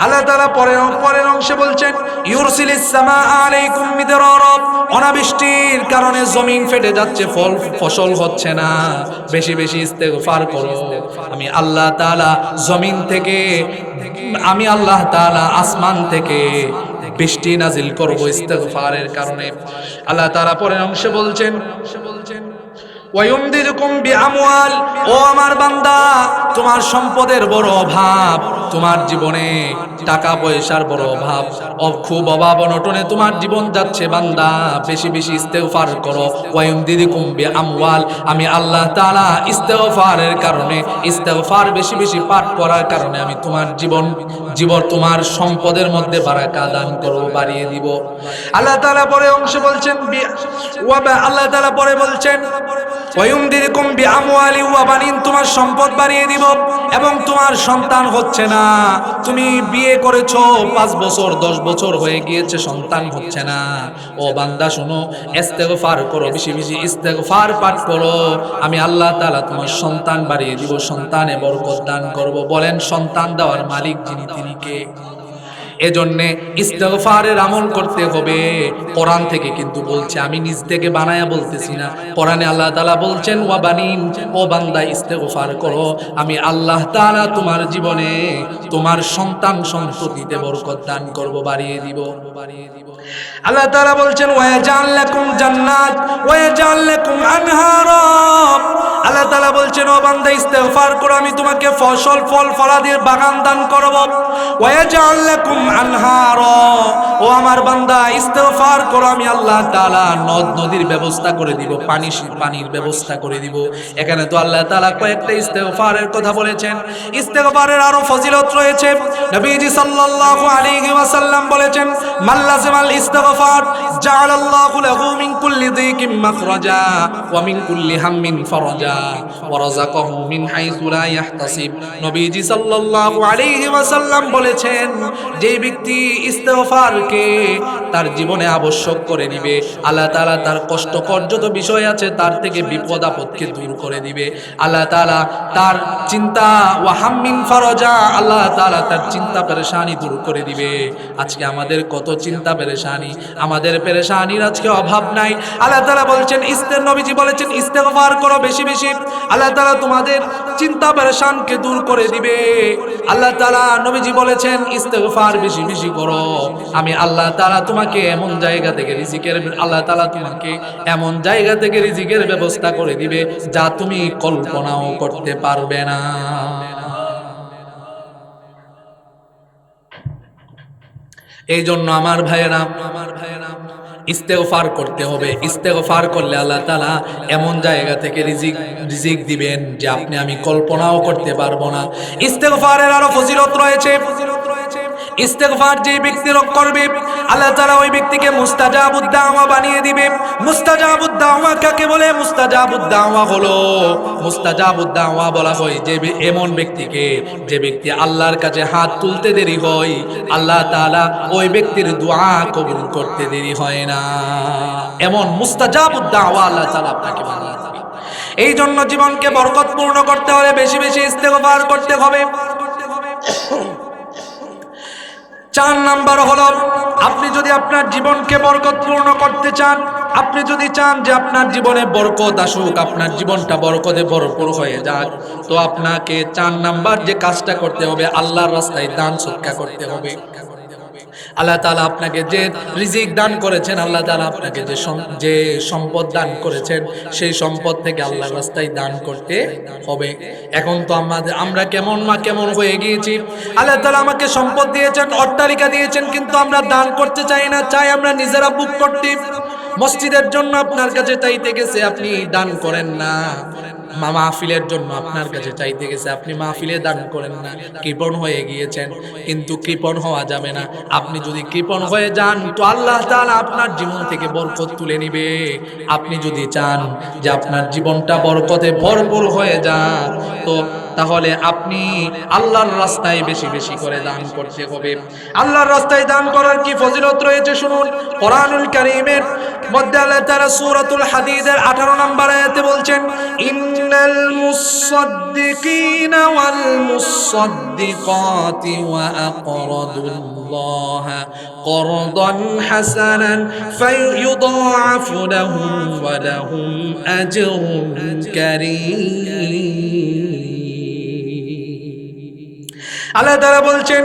আল্লাহ তাআলা পরের অংশে বলছেন ইউরসিলিস সামাআ আলাইকুম মিদরারা, অনাবৃষ্টির কারণে জমিন ফেটে যাচ্ছে, ফসল হচ্ছে না, বেশি বেশি ইস্তেগফার করো। আমি আল্লাহ তাআলা আসমান থেকে বৃষ্টি নাজিল করব ইস্তেগফারের কারণে। আল্লাহ তাআলা পরের অংশে বলছেন ওয়ায়ুমদিদুকুম বিআমওয়াল, ও আমার বান্দা, তোমার সম্পদের বড় অভাব, তোমার জীবনে টাকা পয়সার বড় অভাব, খুব অভাব অনটনে তোমার জীবন যাচ্ছে বান্দা, বেশি বেশি ইস্তেগফার করো। ওয়ায়ুমদিদুকুম বিআমওয়াল, আমি আল্লাহ তাআলা ইস্তেগফারের কারণে, ইস্তেগফার বেশি বেশি পাঠ করার কারণে আমি তোমার জীবন তোমার সম্পদের মধ্যে বারাকা দান করব, বাড়িয়ে দিব। আল্লাহ তাআলা পরে অংশে বলছেন আল্লাহ তাআলা পরে বলছেন ওয়ায়ুমদিদুকুম বিআমওয়ালি ওয়া বানিন, তোমার সম্পদ বাড়িয়ে দিব এবং তোমার সন্তান হচ্ছে না, তুমি বিয়ে করেছো 5 বছর 10 বছর হয়ে গিয়েছে, সন্তান হচ্ছে না। ও বান্দা শোনো, ইস্তেগফার করো, বেশি বেশি ইস্তেগফার পাঠ করো, আমি আল্লাহ তাআলা তোমার সন্তান বাড়িয়ে দিব, সন্তানে বরকত দান করব। বলেন সন্তান দেওয়ার মালিক যিনি, তিনি কে? এজন্য ইস্তেগফারের আমল করতে হবে। কোরআন থেকে কিন্তু বলছে, আমি নিজ থেকে বানায়া বলতেছি না। কোরআনে আল্লাহ তাআলা বলছেন ওয়া বানিন, ও বান্দা ইস্তেগফার করো, আমি আল্লাহ তাআলা তোমার জীবনে তোমার সন্তান সন্ততিতে বরকত দান করব, বাড়িয়ে দিব। আল্লাহ তাআলা বলছেন ওয়ায়াজআল লাকুম জান্নাত ওয়ায়াজআল লাকুম আনহারা। আল্লাহ তাআলা বলছেন ও বান্দা ইস্তেগফার করো, আমি তোমাকে ফল ফলাদির বাগান দান করব। ওয়ায়াজআল লাকুম আনহার, ও আমার বান্দা ইস্তেগফার করো, আমি আল্লাহ তাআলা নদ নদীর ব্যবস্থা করে দিব, পানির ব্যবস্থা করে দিব। এখানে তো আল্লাহ তাআলা কয়েকটা ইস্তেগফারের কথা বলেছেন। ইস্তেগফারের আরো ফজিলত রয়েছে। নবীজি সাল্লাল্লাহু আলাইহি ওয়াসাল্লাম বলেছেন, মাল্লাজিমাল ইস্তেগফার জাআলাল্লাহু লাহু মিন কুল্লি যিকিম মাখরাজা ওয়া মিন কুল্লি হাম্মিন ফারাজা ওয়া রাযাকাহু মিন হাইসু লা ইয়াহতাসিব। নবীজি সাল্লাল্লাহু আলাইহি ওয়াসাল্লাম বলেছেন, যে ব্যক্তি ইস্তেগফারকে তার জীবনে আবশ্যক করে নিবে, আল্লাহ তাআলা তার কষ্টকর যত বিষয় আছে তার থেকে বিপদ আপদকে দূর করে দিবে। আল্লাহ তাআলা তার চিন্তা ওয়া হাম্মিন ফারাজা, আল্লাহ তাআলা তার চিন্তা পেরেশানি দূর করে দিবে। আজকে আমাদের কত চিন্তা পেরেশানি, আমাদের পেরেশানির আজকে অভাব নাই। আল্লাহ তাআলা বলছেন, নবীজি বলেছেন ইস্তেগফার করো বেশি বেশি, আল্লাহ তাআলা তোমাদের চিন্তা পেরেশানকে দূর করে দিবে। আল্লাহ তাআলা নবীজি বলেছেন ইস্তেগফার বেশি বেশি করো, আমি আল্লাহ তাআলা তোমাকে এমন জায়গা থেকে রিজিকের, আল্লাহ তাআলা তোমাকে এমন জায়গা থেকে রিজিকের ব্যবস্থা করে দিবে যা তুমি কল্পনাও করতে পারবে না। এই জন্য আমার ভাইয়েরা ইস্তেগফার করতে হবে। ইস্তেগফার করলে আল্লাহ তাআলা এমন জায়গা থেকে রিজিক দিবেন যে আপনি আমি কল্পনাও করতে পারবো না। ইস্তেগফারের আরো ফজিলত রয়েছে। ইস্তেগফার যে ব্যক্তি করবে, আল্লাহ তাআলা ওই ব্যক্তিকে মুস্তাজাবুদ দাওয়া বানিয়ে দিবে। মুস্তাজাবুদ দাওয়া কাকে বলে? মুস্তাজাবুদ দাওয়া হলো, মুস্তাজাবুদ দাওয়া বলা হয় যে এমন ব্যক্তিকে, যে ব্যক্তি আল্লাহর কাছে হাত তুলতে দেরি হয়, আল্লাহ তাআলা ওই ব্যক্তির দোয়া কবুল করতে দেরি হয় না। এমন মুস্তাজাবুদ দাওয়া আল্লাহ তাআলা আপনাকে বানিয়ে দিবে। এই জন্য জীবনকে বরকতপূর্ণ করতে হলে বেশি বেশি ইস্তেগফার করতে হবে। 4 নাম্বার হলো, আপনি যদি আপনার জীবনকে বরকতপূর্ণ করতে চান, আপনি যদি চান যে আপনার জীবনে বরকত আসুক, আপনার জীবনটা বরকতে ভরপুর হয়ে যাক, তো আপনাকে 4 নাম্বার যে কাজটা করতে হবে, আল্লাহর রাস্তায় দান সদকা করতে হবে। আল্লাহ তাআলা আপনাকে যে রিজিক দান করেছেন, আল্লাহ তাআলা আপনাকে যে সম্পদ দান করেছেন, সেই সম্পদ থেকে আল্লাহর রাস্তায় দান করতে হবে। এখন তো আমরা কেমন হয়ে গিয়েছি। আল্লাহ তাআলা আমাকে সম্পদ দিয়েছেন, অট্টালিকা দিয়েছেন, কিন্তু আমরা দান করতে চাই না, চাই আমরা নিজেরা বুক করতে। মসজিদের জন্য আপনার কাছে চাইতে গেছে, আপনি দান করেন না। মাহফিলের জন্য আপনার কাছে চাইতে গেছে, আপনি মাহফিলে দান করেন না। কৃপণ হয়ে গিয়েছেন, কিন্তু কৃপণ হওয়া যাবে না। আপনি যদি কৃপণ হয়ে যান তো আল্লাহ তাআলা আপনার জীবন থেকে বরকত তুলে নিবে। আপনি যদি চান যে আপনার জীবনটা বরকতে ভরপুর হয়ে যাক, তো তাহলে আপনি আল্লাহর রাস্তায় বেশি বেশি করে দান করতে হবে। আল্লাহর রাস্তায় দান করার কি ফজিলত রয়েছে শুনুন। কোরআনুল কারীমের মধ্যে আল্লাহ তাআলা সূরাতুল হাদীদের 18 নম্বর আয়াতে বলছেন, ইন্নাল মুসাদ্দিকিনা ওয়াল মুসাদ্দিকাতি ওয়া আকরাদুল্লাহা করদান হাসানান ফায়ুদাআফু লাহুম ওয়া লাহুম আজরুন কারীম। আল্লাহ তাআলা বলছেন,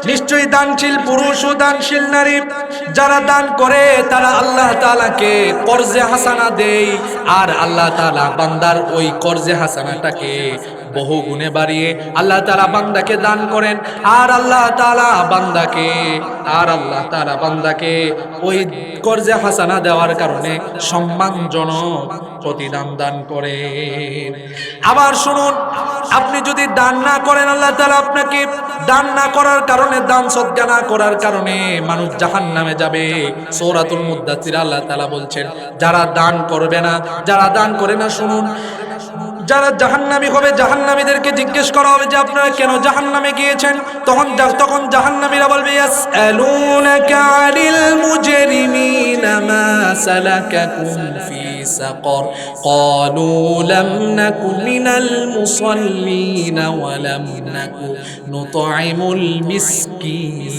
নিশ্চয়ই দানশীল পুরুষ ও দানশীল নারী যারা দান করে তারা আল্লাহ তাআলাকে কর্জে হাসানা দেয়, আর আল্লাহ তাআলা বান্দার ওই কর্জে হাসানাটাকে বহু গুণে বাড়িয়ে আল্লাহ তাআলা বান্দাকে দান করেন। আর আল্লাহ তাআলা বান্দাকে ওই কর্জে হাসানা দেওয়ার কারণে সম্মানজনক প্রতিদান দান করেন। আবার শুনুন, আপনি যদি দান না করেন, আল্লাহ তাআলা আপনাকে দান না করার কারণে, দান সদকা না করার কারণে মানুষ জাহান্নামে যাবে। সূরাতুল মুদ্দাসির আল্লাহ তাআলা বলছেন, যারা দান করবে না, যারা দান করে না, শুনুন, যারা জাহান্নামী হবে, জাহান্নামীদেরকে জিজ্ঞেস করা হবে যে আপনারা কেন জাহান্নামে গিয়েছেন। তখন জাহান্নামীরা বলবে, ইয়াসআলুনাকা আনিল মুজরিমিনা মা সালাকাকুম ফি সাকর ক্বালু লাম নাকু মিনাল মুসাল্লিনা ওয়া লাম নাকু নুতঈমুল মিসকিন।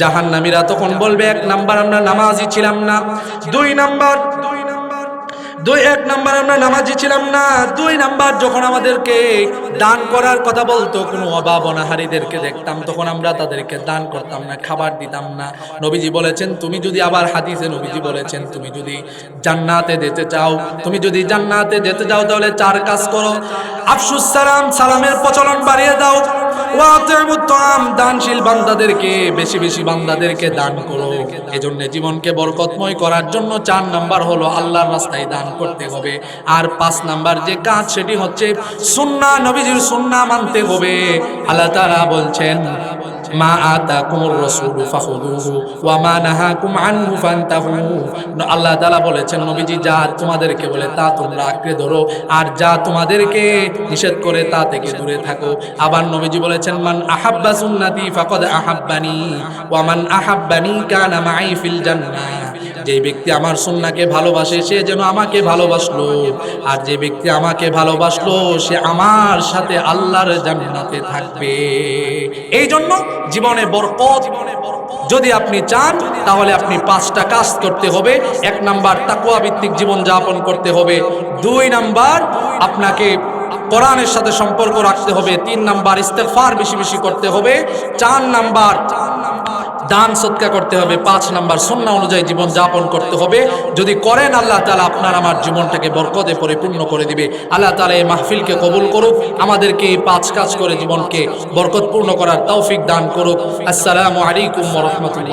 জাহান্নামীরা তখন বলবে, 1 নাম্বার আমরা নামাজি ছিলাম না, 2 নাম্বার আমরা নামাজি ছিলাম না, 2 নাম্বার যখন আমাদেরকে দান করার কথা বলতো, কোনো অভাব অনাহারীদেরকে দেখতাম, তখন আমরা তাদেরকে দান করতাম না, খাবার দিতাম না। নবীজি বলেছেন, তুমি যদি, আবার হাদিসে নবীজি বলেছেন, তুমি যদি জান্নাতে যেতে চাও তাহলে 4 কাজ করো। আফসুস সালাম, সালামের প্রচলন বাড়িয়ে দাও। ওয়াতিমুত তাআম, দানশীল বান্দাদেরকে বেশি বেশি বান্দাদেরকে দান করো। এজন্য জীবনকে বরকতময় করার জন্য 4 নাম্বার হলো আল্লাহর রাস্তায় দান করতে হবে। আর 5 নাম্বার যে কাজ সেটি হচ্ছে সুন্নাহ, নবীজির সুন্নাহ মানতে হবে। আল্লাহ তাআলা বলছেন মা আতাকুমুর রাসূলু ফাখুযুহু ওয়া মা নাহাকুম আনহু ফান্তাহু। আল্লাহ তাআলা বলেছেন নবীজি যা তোমাদেরকে বলে তা তোমরা আঁকড়ে ধরো, আর যা তোমাদেরকে নিষেধ করে তা থেকে দূরে থাকো। আবার নবীজি বলেছেন মান আহাব্বা সুন্নতি ফাকাদ আহাব্বানি ওয়া মান আহাব্বানি কানা মাই ফিল জান্নাহ। যে ব্যক্তি আমার সুন্নাহকে ভালোবাসে সে যেন আমাকে ভালোবাসলো, আর যে ব্যক্তি আমাকে ভালোবাসলো সে আমার সাথে আল্লাহর জান্নাতে থাকবে। এই জন্য জীবনে বরকত যদি আপনি চান তাহলে আপনি 5টা কাজ করতে হবে। 1 নাম্বার তাকওয়া ভিত্তিক জীবন যাপন করতে হবে। 2 নাম্বার আপনাকে কোরআনের সাথে সম্পর্ক রাখতে হবে। 3 নাম্বার ইস্তেগফার বেশি বেশি করতে হবে। 4 নাম্বার দান সদকা করতে হবে। 5 নাম্বার সুন্নাহ অনুযায়ী জীবন যাপন করতে হবে। যদি করেন আল্লাহ তাআলা আপনার আমার জীবনটাকে বরকতে পরিপূর্ণ করে দিবে। আল্লাহ তাআলা এই মাহফিলকে কবুল করুক, আমাদেরকে এই 5 কাজ করে জীবনকে বরকতপূর্ণ করার তৌফিক দান করুক। আসসালামু আলাইকুম ওয়া রাহমাতুল্লাহ।